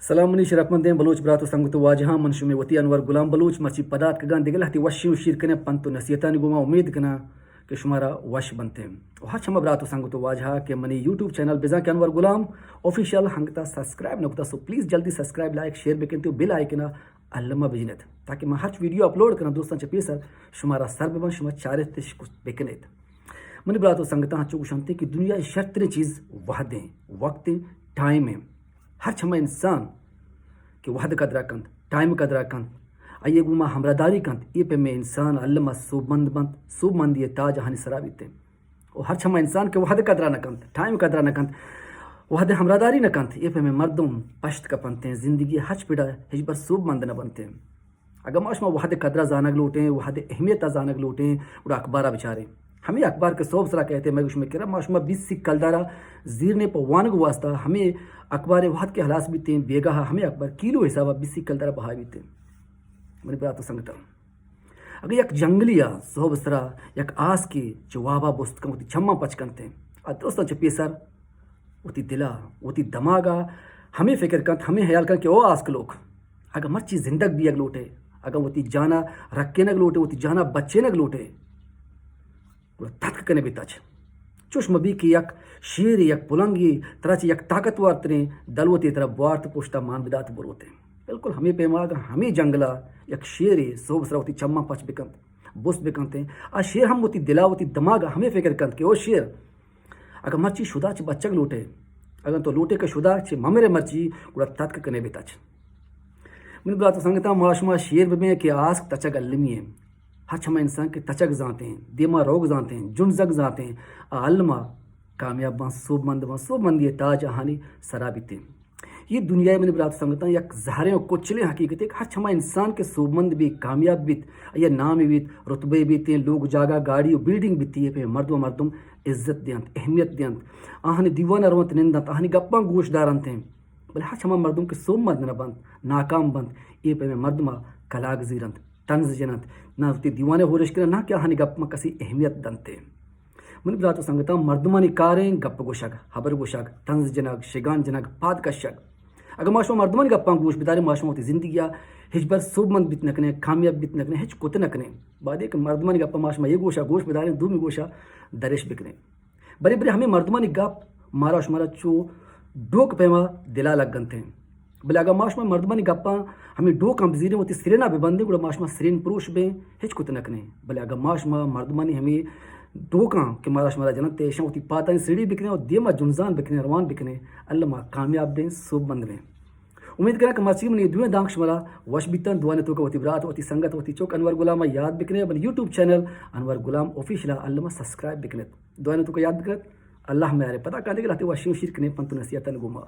سلام شرفمند بلوچ براتو سنگتو واجہاں منشو میں وتی انور غلام بلوچ مرچی پدات کگان دیگل ہتی وشی و شیر کنے پنتو نصیحتانی گوما امید کنا کہ شمارا وش بنتے ہیں اور ہر براتو سنگتو واجہاں کہ منی یوٹیوب چینل بزا کہ انور غلام آفیشیل ہنگتا سبسکرائب نکتا سو پلیز جلدی سبسکرائب لائک شیئر بکنتے بیل آئیکنا علمہ بجنت تاکہ میں ہر ویڈیو اپلوڈ کرنا دوستان چپی سر شمارا سر ببن شما چارت تش بکنت منی براتو سنگتا ہاں چوکو شانتے کہ دنیا شرطن چیز وحدیں وقت ٹائم ہے ہر چھما انسان کہ وحد قدرہ کند ٹائم قدرہ کند آئیے گوما ہمراہ کند یہ پہ میں انسان علمہ صوب مند یہ تاج ہانی سرابیتے اور ہر چھما انسان کے وحد قدرہ نہ کند ٹائم قدرہ نہ کند وحد ہمراہ نہ کند یہ پہ میں مردم پشت کا پنتے ہیں زندگی حج پڑا ہج بر صوب مند نہ بنتے ہیں اگر ماشما وحد قدرہ زانگ لوٹیں وحد اہمیت زانگ لوٹیں اور اخبارہ بچارے ہمیں اخبار کے صوب سرا کہتے ہیں میں گوش میں کہہ رہا ماشما 20 سی کلدارہ زیرنے پہ وانگ واسطہ ہمیں اخبار وحد کے حلاس بھی تھے بیگاہ ہمیں اخبار کیلو حسابہ 20 سی کلدارہ بہا بھی تھے میری بات تو سنگتا اگر یک جنگلیا صوب سرا یک آس کی جوابہ بست کم ہوتی چھما پچ کنتے ہیں دوستان چپی سر ہوتی دلا ہوتی دماغا ہمیں فکر کنت ہمیں خیال کن کہ او آس کے لوگ اگر مرچی زندگ بھی اگ لوٹے اگر ہوتی جانا رکھے نگ لوٹے ہوتی جانا بچے نگ لوٹے تھک کنے بھی تچ چشم بھی کی یک شیر یک پلنگی طرح چی یک طاقتور ترین دلوتی طرح بوارت پوشتا مان بدات بروتے بالکل ہمیں پیما ہمیں جنگلا یک شیر صوب سرا ہوتی چما پچ بکنت بوس بکنتے آ شیر ہم ہوتی دلا ہوتی دماغ ہمیں فکر کنت کہ او شیر اگر مرچی شدہ چی بچک لوٹے اگر تو لوٹے کا شدہ چی ممرے مرچی گوڑا تھک کنے بھی تچ من بات سنگتا معاشمہ شیر بمیں کہ آسک تچک علمی ہے ہر چھما انسان کے تچک زانتے ہیں دیما روگ زانتے ہیں جنزک زانتے ہیں علمہ کامیاب بان صوب مند یہ تاج ہانی سرابیتے یہ دنیا میں برات سنگتا یک زہریں و کچلیں حقیقت ہے ہر چھما انسان کے صوب مند بھی کامیاب بھی یا نام بھی رتبے بھی تھے لوگ جاگا گاڑی و بلڈنگ بھی تھی پہ مرد و مردم عزت دیانت اہمیت دیانت آہنی دیوانہ روانت نندت آہنی گپاں گوش دارانتے ہیں بلے ہر چھما مردم کے صوب مند نہ بند ناکام بند یہ پہ میں مردمہ کلاگ زیرنت تنز جنت نہ تی دیوانے ہو رشکر نہ کیا ہنی گپ میں کسی اہمیت دنتے من براتو سنگتا مردمانی کاریں گپ گوشگ حبر گوشگ تنز جنگ شگان جنگ پاد کشگ اگر معاشمہ مردمانی گپاں گوش بدارے معاشمہ ہوتی زندگی ہج بر صوب مند بیت نکنے کامیاب بیت نکنے ہج کت نکنے بعد ایک مردمانی گپاں معاشمہ یہ گوشا گوش بدارے دومی گوشا درش بکنے بری بری ہمیں مردمانی گپ مارا شمارا چو ڈوک پیما دلا لگ گنتے ہیں بلے اگر معاشمہ مردمانی گپاں ہمیں ڈوک ہم زیریں ہوتی سرینا بھی بندے گوڑا معاشمہ سرین پروش بیں ہچ کت نکنے بلے اگر معاشمہ مردمانی ہمیں ڈوکاں کہ مارا شمارا جنت تیشاں ہوتی پاتانی سیڑھی بکنے اور دیما جنزان بکنے روان بکنے اللہ کامیاب بیں صوب بند بیں امید کریں کہ مرچی منی دنیا دانگ شمارا وش بیتن دوانے تو کا ہوتی برات ہوتی سنگت ہوتی چوک انور غلامہ یاد بکنے بل یوٹیوب چینل انور غلام آفیشیل اللہ سبسکرائب بکنے دوانے تو کا یاد بکنے اللہ میرے پتہ کہا دے گا وشی شیر کنے پنتو نصیحتن گوما